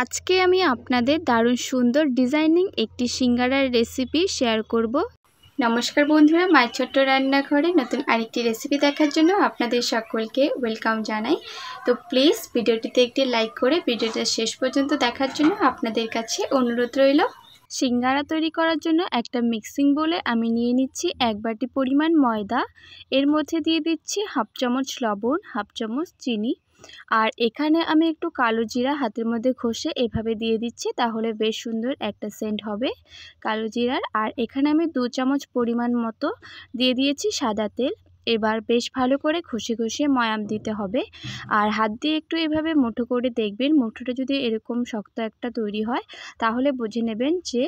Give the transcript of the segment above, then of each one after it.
আজকে আমি আপনাদের দারুণ সুন্দর ডিজাইনিং একটি সিঙ্গারার রেসিপি শেয়ার করব। নমস্কার বন্ধুরা, মায়ের ছোট্ট রান্নাঘরে নতুন আরেকটি রেসিপি দেখার জন্য আপনাদের সকলকে ওয়েলকাম জানাই। তো প্লিজ ভিডিওটিতে একটি লাইক করে ভিডিওটা শেষ পর্যন্ত দেখার জন্য আপনাদের কাছে অনুরোধ রইল। সিঙ্গারা তৈরি করার জন্য একটা মিক্সিং বোলে আমি নিয়ে নিচ্ছি 1 বাটি পরিমাণ ময়দা। এর মধ্যে দিয়ে দিচ্ছি হাফ চামচ লবণ, হাফ চামচ চিনি, আর এখানে আমি একটু কালো জিরা হাতের মধ্যে ঘষে এভাবে দিয়ে দিচ্ছি, তাহলে বেশ সুন্দর একটা সেন্ট হবে কালো জিরার। আর এখানে আমি 2 চামচ পরিমাণ মতো দিয়ে দিয়েছি সাদা তেল। এবার বেশ ভালো করে ঘষে ঘষে ময়াম দিতে হবে। আর হাত দিয়ে একটু এভাবে মুঠো করে দেখবেন, মুঠোটা যদি এরকম শক্ত একটা তৈরি হয় তাহলে বুঝে নেবেন যে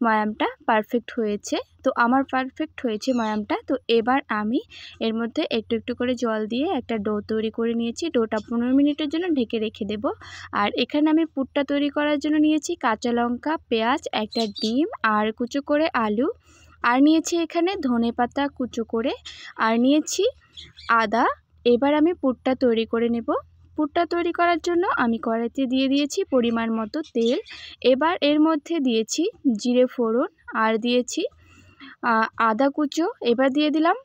ময়ামটা পারফেক্ট হয়েছে। তো আমার পারফেক্ট হয়েছে ময়ামটা। তো এবার আমি এর মধ্যে একটু একটু করে জল দিয়ে একটা ডো তৈরি করে নিয়েছি। ডোটা 15 মিনিটের জন্য ঢেকে রেখে দেব। আর এখানে আমি পুরটা তৈরি করার জন্য নিয়েছি কাঁচা লঙ্কা, পেঁয়াজ, একটা ডিম, আর কুচো করে আলু, আর নিয়েছি এখানে ধনেপাতা কুচো করে, আর নিয়েছি আদা। এবার আমি পুরটা তৈরি করে নেব। পুরটা তৈরি করার জন্য আমি কড়াইতে দিয়ে দিয়েছি পরিমাণ মতো তেল। এবার এর মধ্যে দিয়েছি জিরে ফোড়ন, আর দিয়েছি আদা কুচো, এবার দিয়ে দিলাম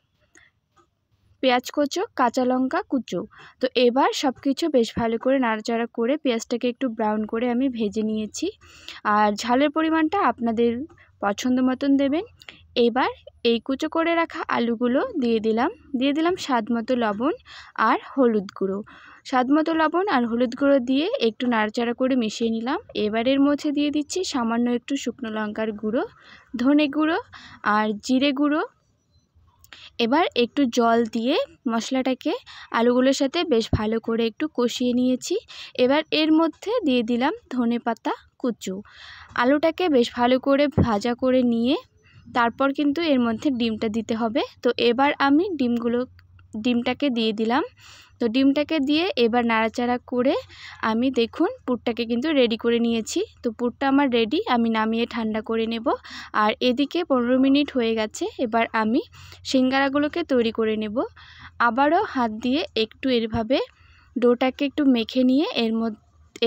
পেঁয়াজ কুচো, কাঁচা লঙ্কা কুচো। তো এবার সব কিছু বেশ ভালো করে নাড়াচাড়া করে পেঁয়াজটাকে একটু ব্রাউন করে আমি ভেজে নিয়েছি। আর ঝালের পরিমাণটা আপনাদের পছন্দ মতন দেবেন। এবার এই কুচো করে রাখা আলুগুলো দিয়ে দিলাম স্বাদ মতো লবণ আর হলুদ গুঁড়ো। স্বাদ মতো লবণ আর হলুদ গুঁড়ো দিয়ে একটু নাড়াচাড়া করে মিশিয়ে নিলাম। এবার এর মধ্যে দিয়ে দিচ্ছি সামান্য একটু শুকনো লঙ্কার গুঁড়ো, ধনে গুঁড়ো আর জিরে গুঁড়ো। এবার একটু জল দিয়ে মশলাটাকে আলুগুলোর সাথে বেশ ভালো করে একটু কষিয়ে নিয়েছি। এবার এর মধ্যে দিয়ে দিলাম ধনেপাতা কুচো। আলুটাকে বেশ ভালো করে ভাজা করে নিয়ে তারপর কিন্তু এর মধ্যে ডিমটা দিতে হবে। তো এবার আমি ডিমটাকে দিয়ে দিলাম। তো ডিমটাকে দিয়ে এবার নাড়াচাড়া করে আমি দেখুন পুরটাকে কিন্তু রেডি করে নিয়েছি। তো পুরটা আমার রেডি, আমি নামিয়ে ঠান্ডা করে নেব। আর এদিকে 15 মিনিট হয়ে গেছে। এবার আমি সিঙ্গারাগুলোকে তৈরি করে নেব। আবারও হাত দিয়ে একটু এভাবে ডোটাকে একটু মেখে নিয়ে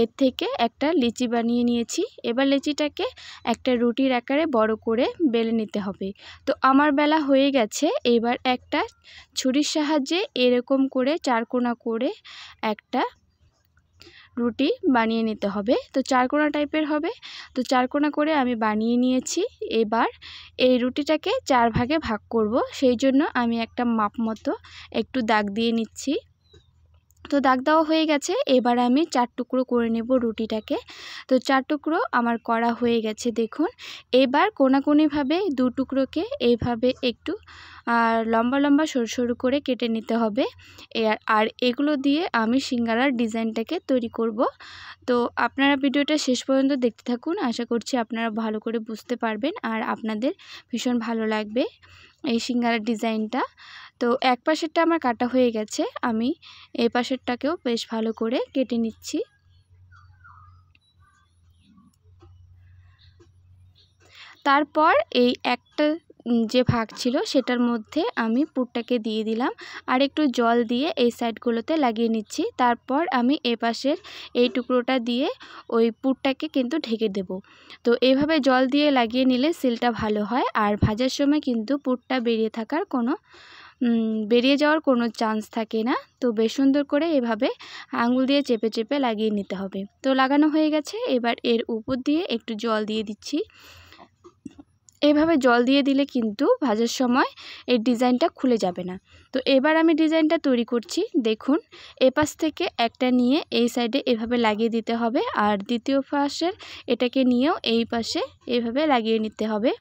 এর থেকে একটা লিচি বানিয়ে নিয়েছি। এবার লিচিটাকে একটা রুটির আকারে বড় করে বেলে নিতে হবে। তো আমার বেলা হয়ে গেছে। এবার একটা ছুরির সাহায্যে এরকম করে চারকোনা করে একটা রুটি বানিয়ে নিতে হবে। তো চারকোনা টাইপের হবে। তো চারকোনা করে আমি বানিয়ে নিয়েছি। এবার এই রুটিটাকে 4 ভাগে ভাগ করব, সেই জন্য আমি একটা মাপ মতো একটু দাগ দিয়ে নিচ্ছি। তো দাগ দেওয়া হয়ে গেছে। এবার আমি 4 টুকরো করে নেব রুটিটাকে। তো 4 টুকরো আমার করা হয়ে গেছে দেখুন। এবার কোনাকুনিভাবে 2 টুকরোকে এইভাবে একটু লম্বা লম্বা সরু সরু করে কেটে নিতে হবে। আর এগুলো দিয়ে আমি সিঙ্গারার ডিজাইনটাকে তৈরি করব। তো আপনারা ভিডিওটা শেষ পর্যন্ত দেখতে থাকুন, আশা করছি আপনারা ভালো করে বুঝতে পারবেন আর আপনাদের ভীষণ ভালো লাগবে এই সিঙ্গারার ডিজাইনটা। তো এক পাশেরটা আমার কাটা হয়ে গেছে, আমি এই পাশেরটাকেও বেশ ভালো করে কেটে নিচ্ছি। তারপর এই একটা যে ভাগ ছিল সেটার মধ্যে আমি পুরটাকে দিয়ে দিলাম, আর একটু জল দিয়ে এই সাইডগুলোতে লাগিয়ে নিচ্ছি। তারপর আমি এ পাশের এই টুকরোটা দিয়ে ওই পুরটাকে কিন্তু ঢেকে দেব। তো এইভাবে জল দিয়ে লাগিয়ে নিলে সিলটা ভালো হয়, আর ভাজার সময় কিন্তু পুরটা বেরিয়ে যাওয়ার কোনো চান্স থাকে না। তো বেশ সুন্দর করে এভাবে আঙুল দিয়ে চেপে চেপে লাগিয়ে নিতে হবে। তো লাগানো হয়ে গেছে। এবার এর উপর দিয়ে একটু জল দিয়ে দিচ্ছি। এভাবে জল দিয়ে দিলে কিন্তু ভাজার সময় এই ডিজাইনটা খুলে যাবে না। তো এবার আমি ডিজাইনটা তৈরি করছি। দেখুন, এপাশ থেকে একটা নিয়ে এই সাইডে এভাবে লাগিয়ে দিতে হবে, আর দ্বিতীয় পাশের এটাকে নিয়েও এই পাশে এভাবে লাগিয়ে নিতে হবে।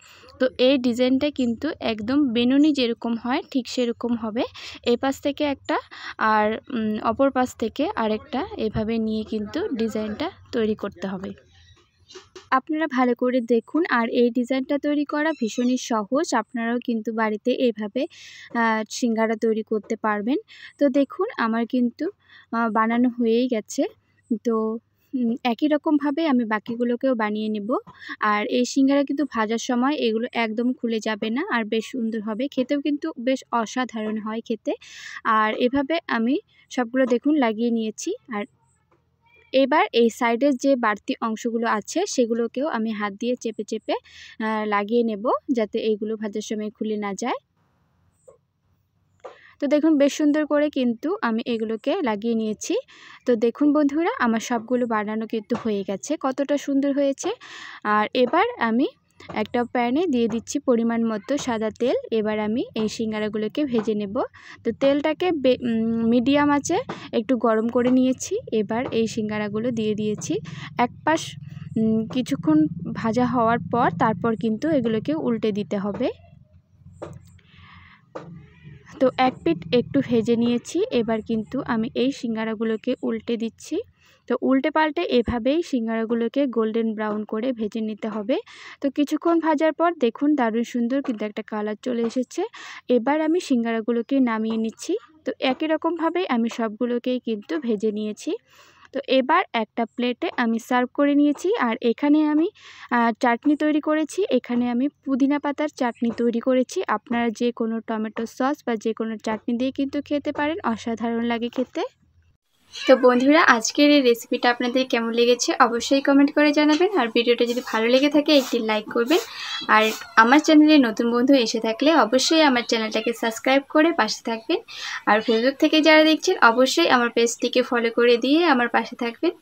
তো এই ডিজাইনটা কিন্তু একদম বেনুনি যেরকম হয় ঠিক সেরকম হবে। এই পাশ থেকে একটা আর অপর পাশ থেকে আরেকটা এভাবে নিয়ে কিন্তু ডিজাইনটা তৈরি করতে হবে। আপনারা ভালো করে দেখুন। আর এই ডিজাইনটা তৈরি করা ভীষণই সহজ, আপনারাও কিন্তু বাড়িতে এভাবে সিঙ্গারা তৈরি করতে পারবেন। তো দেখুন আমার কিন্তু বানানো হয়েই গেছে। তো একই রকমভাবে আমি বাকিগুলোকেও বানিয়ে নেব। আর এই সিঙ্গারা কিন্তু ভাজার সময় এগুলো একদম খুলে যাবে না, আর বেশ সুন্দর হবে, খেতেও কিন্তু বেশ অসাধারণ হয় খেতে। আর এভাবে আমি সবগুলো দেখুন লাগিয়ে নিয়েছি। আর এবার এই সাইডের যে বাড়তি অংশগুলো আছে সেগুলোকেও আমি হাত দিয়ে চেপে চেপে লাগিয়ে নেব, যাতে এইগুলো ভাজার সময় খুলে না যায়। তো দেখুন বেশ সুন্দর করে কিন্তু আমি এগুলোকে লাগিয়ে নিয়েছি। তো দেখুন বন্ধুরা, আমার সবগুলো বানানো কিন্তু হয়ে গেছে, কতটা সুন্দর হয়েছে। আর এবার আমি একটা প্যানে দিয়ে দিচ্ছি পরিমাণ মতো সাদা তেল। এবার আমি এই সিঙ্গারাগুলোকে ভেজে নেব। তো তেলটাকে মিডিয়াম আঁচে একটু গরম করে নিয়েছি। এবার এই সিঙ্গারাগুলো দিয়ে দিয়েছি। এক পাশ কিছুক্ষণ ভাজা হওয়ার পর তারপর কিন্তু এগুলোকে উল্টে দিতে হবে। তো এক পিঠ একটু ভেজে নিয়েছি, এবার কিন্তু আমি এই সিঙ্গারাগুলোকে উল্টে দিচ্ছি। তো উল্টে পাল্টে এভাবেই সিঙ্গারাগুলোকে গোল্ডেন ব্রাউন করে ভেজে নিতে হবে। তো কিছুক্ষণ ভাজার পর দেখুন দারুণ সুন্দর কিন্তু একটা কালার চলে এসেছে। এবার আমি সিঙ্গারাগুলোকে নামিয়ে নিচ্ছি। তো একই রকমভাবেই আমি সবগুলোকেই কিন্তু ভেজে নিয়েছি। তো এবার একটা প্লেটে আমি সার্ভ করে নিয়েছি। আর এখানে আমি চাটনি তৈরি করেছি। এখানে আমি পুদিনা পাতার চাটনি তৈরি করেছি। আপনারা যে কোনো টমেটো সস বা যে কোনো চাটনি দিয়ে কিন্তু খেতে পারেন, অসাধারণ লাগে খেতে। তো বন্ধুরা, আজকের এই রেসিপিটা আপনাদের কেমন লেগেছে অবশ্যই কমেন্ট করে জানাবেন। আর ভিডিওটা যদি ভালো লেগে থাকে একটি লাইক করবেন। আর আমার চ্যানেলে নতুন বন্ধু এসে থাকলে অবশ্যই আমার চ্যানেলটাকে সাবস্ক্রাইব করে পাশে থাকবেন। আর ফেসবুক থেকে যারা দেখছেন অবশ্যই আমার পেজটিকে ফলো করে দিয়ে আমার পাশে থাকবেন।